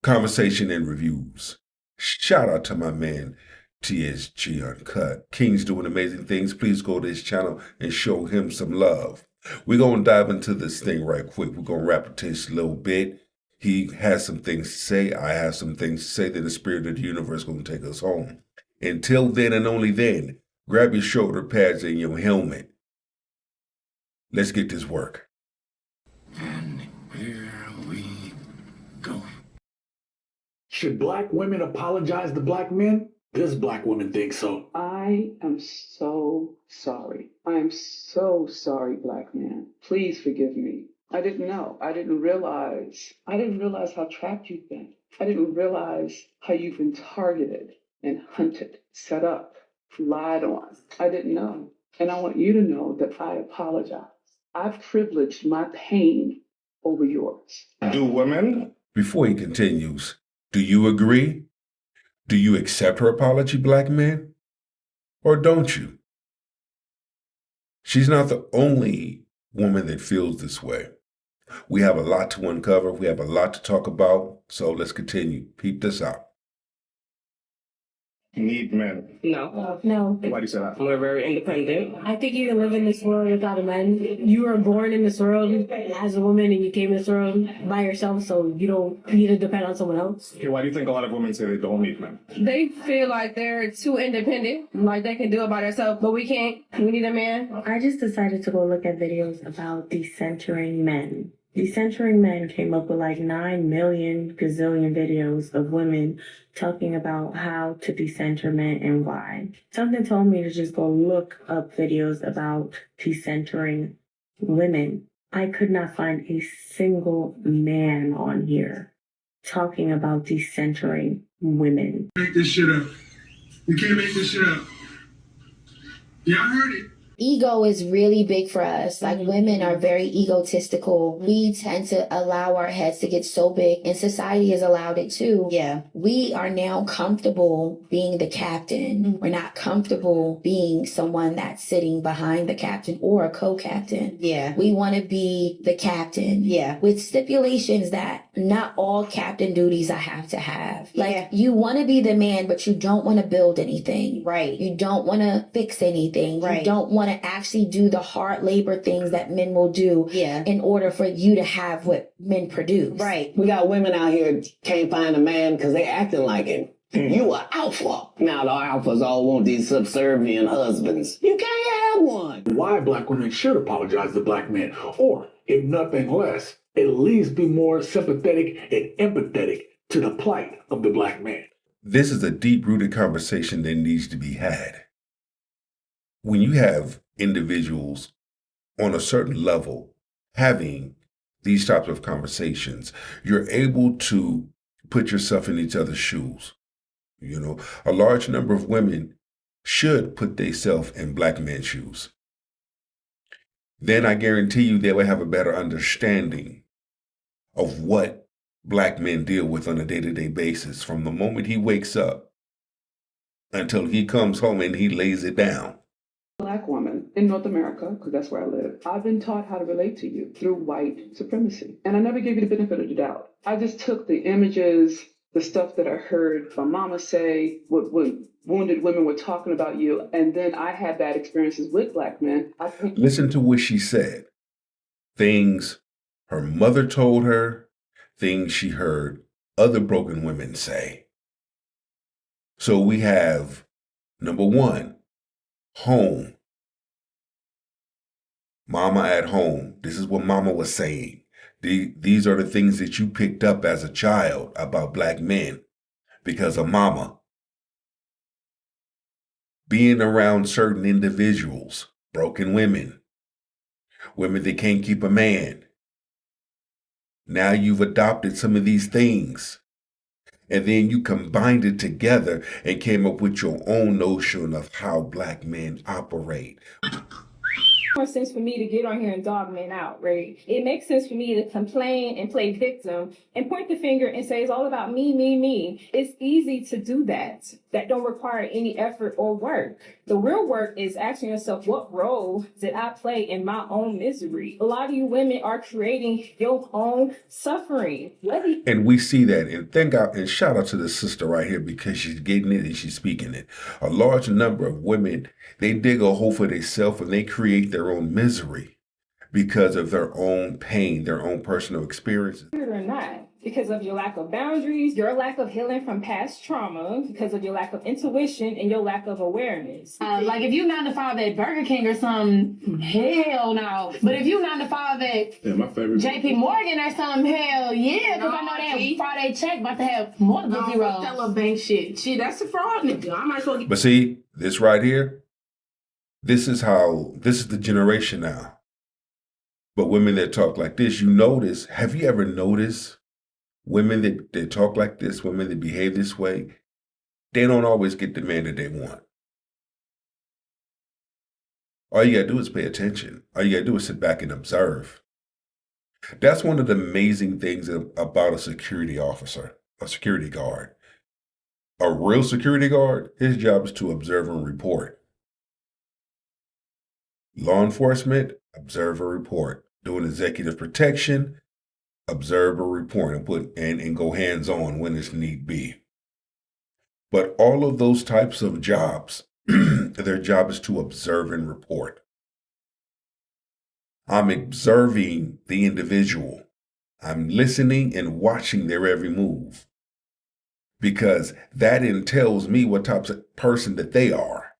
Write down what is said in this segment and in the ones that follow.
conversation and reviews. Shout out to my man, TSG Uncut. King's doing amazing things. Please go to his channel and show him some love. We're going to dive into this thing right quick. We're going to repetition a little bit. He has some things to say. I have some things to say. Then the spirit of the universe is going to take us home. Until then and only then, grab your shoulder pads and your helmet. Let's get this work. And here we go. Should black women apologize to black men? This black woman thinks so. I am so sorry. I am so sorry, black man. Please forgive me. I didn't know. I didn't realize how trapped you've been. I didn't realize how you've been targeted and hunted, set up, lied on. I didn't know. And I want you to know that I apologize. I've privileged my pain over yours. Do women? Before he continues, do you agree? Do you accept her apology, black man? Or don't you? She's not the only woman that feels this way. We have a lot to uncover. We have a lot to talk about. So let's continue. Peep this out. Need men. No. No. Why do you say that? We're very independent. I think you can live in this world without a man. You were born in this world as a woman and you came in this world by yourself, so you don't need to depend on someone else. Okay, why do you think a lot of women say they don't need men? They feel like they're too independent, like they can do it by themselves, but we can't. We need a man. I just decided to go look at videos about decentering men. Decentering men came up with like 9 million gazillion videos of women talking about how to decenter men and why. Something told me to just go look up videos about decentering women. I could not find a single man on here talking about decentering women. Make this shit up. You can't make this shit up. Y'all heard it. Ego is really big for us. Like, women are very egotistical. We tend to allow our heads to get so big, and society has allowed it too. Yeah. We are now comfortable being the captain. We're not comfortable being someone that's sitting behind the captain or a co-captain. Yeah. We want to be the captain. Yeah. With stipulations that not all captain duties I have to have. Like, Yeah. you want to be the man, but you don't want to build anything. Right. You don't want to fix anything. Right. You don't want to actually do the hard labor things that men will do Yeah. in order for you to have what men produce. Right. We got women out here can't find a man because they acting like it. You are alpha. Now the alphas all want these subservient husbands. You can't have one. Why black women should apologize to black men, or if nothing less, at least be more sympathetic and empathetic to the plight of the black man. This is a deep-rooted conversation that needs to be had. When you have individuals on a certain level having these types of conversations, you're able to put yourself in each other's shoes. You know, a large number of women should put themselves in black men's shoes. Then I guarantee you they will have a better understanding of what black men deal with on a day-to-day basis from the moment he wakes up until he comes home and he lays it down. Black woman in North America, because that's where I live, I've been taught how to relate to you through white supremacy. And I never gave you the benefit of the doubt. I just took the images, the stuff that I heard my mama say, what wounded women were talking about you, and then I had bad experiences with black men. Listen to what she said. Things her mother told her, things she heard other broken women say. So we have, number one, home. Mama at home. This is what mama was saying. These are the things that you picked up as a child about black men because of mama. Being around certain individuals, broken women, women that can't keep a man. Now you've adopted some of these things. And then you combined it together and came up with your own notion of how black men operate. More sense for me to get on here and dog men out, right? It makes sense for me to complain and play victim and point the finger and say it's all about me, me, me. It's easy to do that. That don't require any effort or work. The real work is asking yourself, what role did I play in my own misery? A lot of you women are creating your own suffering. And we see that, and thank God, and shout out to the sister right here because she's getting it and she's speaking it. A large number of women, they dig a hole for themselves and they create their own misery because of their own pain, their own personal experiences. Or not, because of your lack of boundaries, your lack of healing from past trauma, because of your lack of intuition and your lack of awareness. Like if you 9 to 5 at Burger King or something, hell no. But if you 9 to 5 at Yeah, my favorite. JP Morgan or something, hell yeah, because I know that Friday check about to have multiple zeros. That little bank shit. Shit, that's a fraud nigga. I might as well get. But see, this right here, this is the generation now. But women that talk like this, you notice, have you ever noticed women that talk like this, women that behave this way, they don't always get the man that they want. All you gotta do is pay attention. All you gotta do is sit back and observe. That's one of the amazing things about a security officer, a security guard. A real security guard, his job is to observe and report. Law enforcement, observe and report. Doing executive protection, observe or report and go hands-on when it's need be. But all of those types of jobs, their job is to observe and report. I'm observing the individual. I'm listening and watching their every move because that entails me what type of person that they are.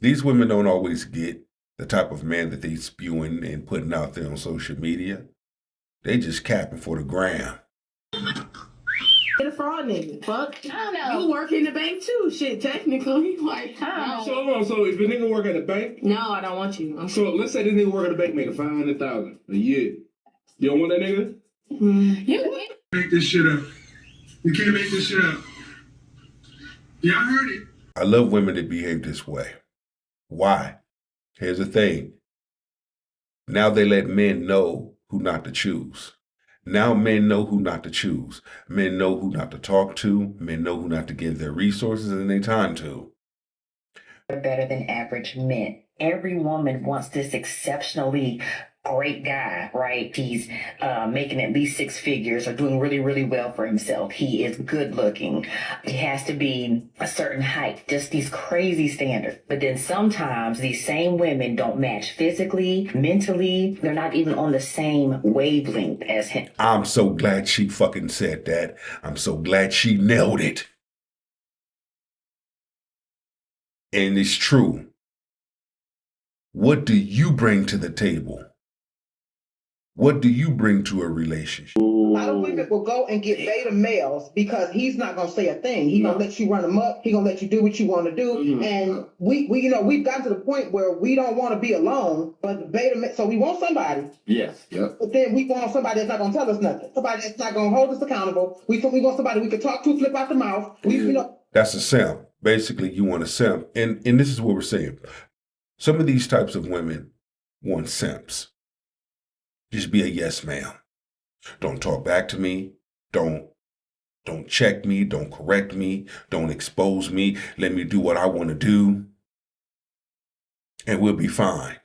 These women don't always get the type of man that they spewing and putting out there on social media. They just capping for the gram. Get a fraud nigga. Fuck. I don't know. You work in the bank too. Shit, technically. Like, So if a nigga work at a bank, no, I don't want you. so let's say this nigga work at a bank making $500,000 a year. You don't want that nigga? You Make this shit up. You can't make this shit up. Yeah, I heard it. I love women that behave this way. Why? Here's the thing. Now they let men know who not to choose. Now men know who not to choose. Men know who not to talk to. Men know who not to give their resources and their time to. Better than average men. Every woman wants this exceptionally great guy, right? He's making at least 6 figures or doing really, really well for himself. He is good looking. He has to be a certain height, just these crazy standards. But then sometimes these same women don't match physically, mentally. They're not even on the same wavelength as him. I'm so glad she fucking said that. I'm so glad she nailed it. And it's true. What do you bring to the table? What do you bring to a relationship? A lot of women will go and get beta males because he's not gonna say a thing. He's gonna let you run him up. He's gonna let you do what you want to do. And we've gotten to the point where we don't want to be alone. But the beta, so we want somebody. Yes. Yep. But then we want somebody that's not gonna tell us nothing. Somebody that's not gonna hold us accountable. We want somebody we can talk to, flip out the mouth. That's a simp. Basically, you want a simp. And this is what we're saying. Some of these types of women want simps. Just be a yes, ma'am. Don't talk back to me. Don't check me. Don't correct me. Don't expose me. Let me do what I want to do. And we'll be fine.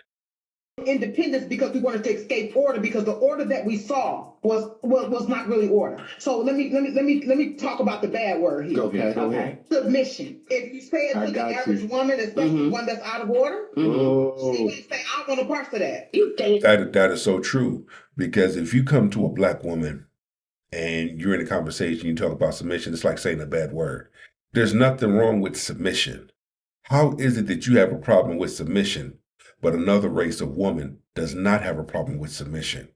Independence because we wanted to escape order because the order that we saw was not really order. So let me talk about the bad word here. Okay. Submission. If you say it to the average woman, especially one that's out of order, she will say, "I want a part of that." That is so true because if you come to a black woman and you're in a conversation, you talk about submission, it's like saying a bad word. There's nothing wrong with submission. How is it that you have a problem with submission, but another race of woman does not have a problem with submission?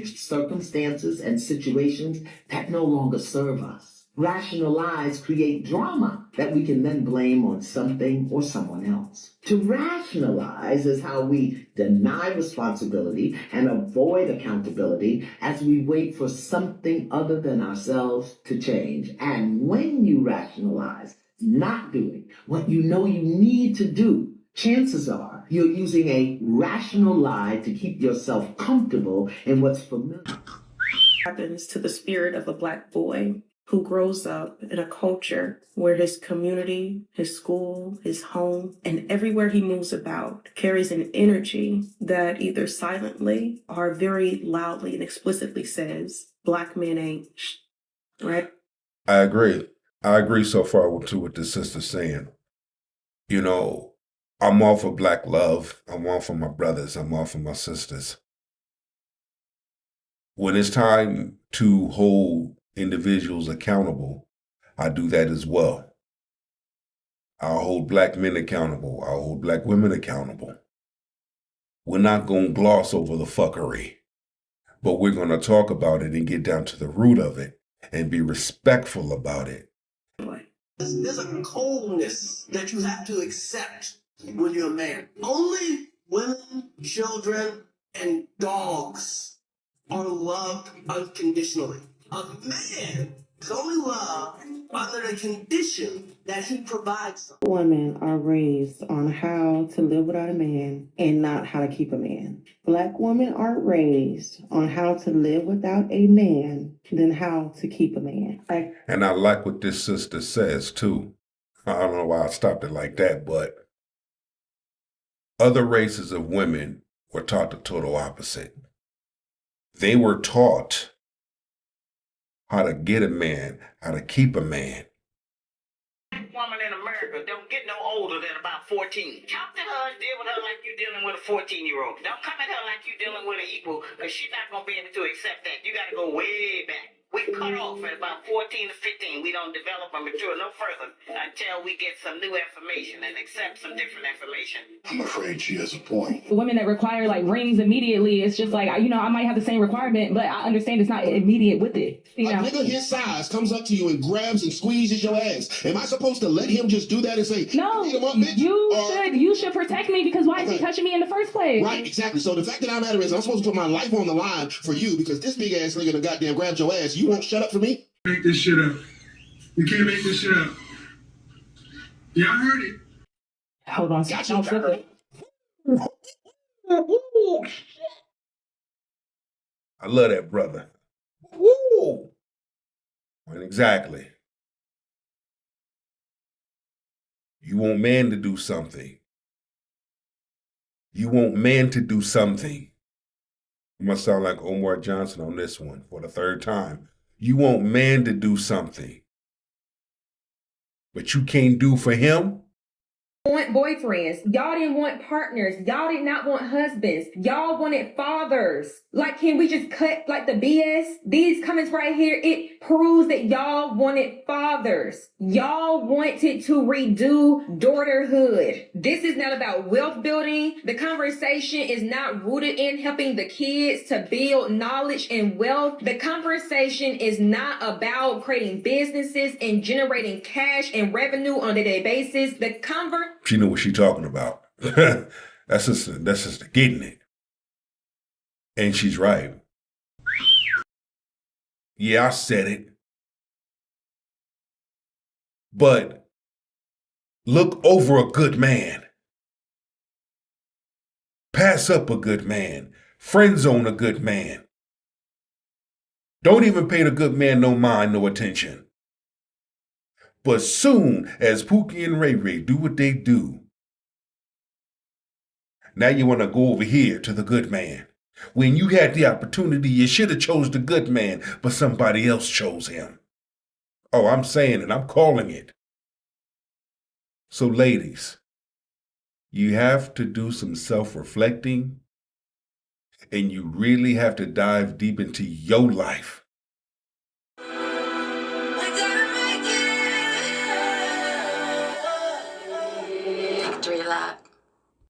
Circumstances and situations that no longer serve us. Rationalize create drama that we can then blame on something or someone else. To rationalize is how we deny responsibility and avoid accountability as we wait for something other than ourselves to change. And when you rationalize not doing what you know you need to do, chances are you're using a rational lie to keep yourself comfortable in what's familiar. Happens to the spirit of a black boy who grows up in a culture where his community, his school, his home, and everywhere he moves about carries an energy that either silently or very loudly and explicitly says, Black men ain't right? I agree. I agree so far to what the sister's saying. You know, I'm all for Black love. I'm all for my brothers. I'm all for my sisters. When it's time to hold individuals accountable, I do that as well. I'll hold Black men accountable. I'll hold Black women accountable. We're not going to gloss over the fuckery, but we're going to talk about it and get down to the root of it and be respectful about it. There's a coldness that you have to accept when you're a man. Only women, children, and dogs are loved unconditionally. A man is only loved under the condition that he provides. Women are raised on how to live without a man and not how to keep a man. Black women aren't raised on how to live without a man than how to keep a man. And I like what this sister says too. I don't know why I stopped it like that, but other races of women were taught the total opposite. They were taught how to get a man, how to keep a man. Woman in America don't get no older than about 14. Talk to her and deal with her like you're dealing with a 14-year-old. Don't come at her like you're dealing with an equal, because she's not going to be able to accept that. You got to go way back. We cut off at about 14 to 15. We don't develop or mature no further until we get some new information and accept some different information. I'm afraid she has a point. The women that require like rings immediately, it's just like, I might have the same requirement, but I understand it's not immediate with it. A nigga his size comes up to you and grabs and squeezes your ass. Am I supposed to let him just do that and say, no, beat him up, bitch? You should protect me, because why is he touching me in the first place? Right, exactly. So the fact that I matter is I'm supposed to put my life on the line for you because this big ass nigga done goddamn grabbed your ass. You won't shut up for me? Make this shit up. You can't make this shit up. Y'all heard it. Hold on. Gotcha. Don't flip it. I love that brother. Woo! And exactly. You want man to do something. You want man to do something. I'm going to sound like Omar Johnson on this one for the third time. You want man to do something, but you can't do for him? Want boyfriends. Y'all didn't want partners. Y'all did not want husbands. Y'all wanted fathers. Like, can we just cut like the BS? These comments right here, it proves that y'all wanted fathers. Y'all wanted to redo daughterhood. This is not about wealth building. The conversation is not rooted in helping the kids to build knowledge and wealth. The conversation is not about creating businesses and generating cash and revenue on a day-to-day basis. She know what she talking about. That's just getting it. And she's right. Yeah, I said it. But look over a good man. Pass up a good man. Friend zone a good man. Don't even pay the good man no mind, no attention. But soon as Pookie and Ray Ray do what they do, now you want to go over here to the good man. When you had the opportunity, you should have chose the good man, but somebody else chose him. Oh, I'm saying it. I'm calling it. So ladies, you have to do some self-reflecting, and you really have to dive deep into your life. Victory Lap.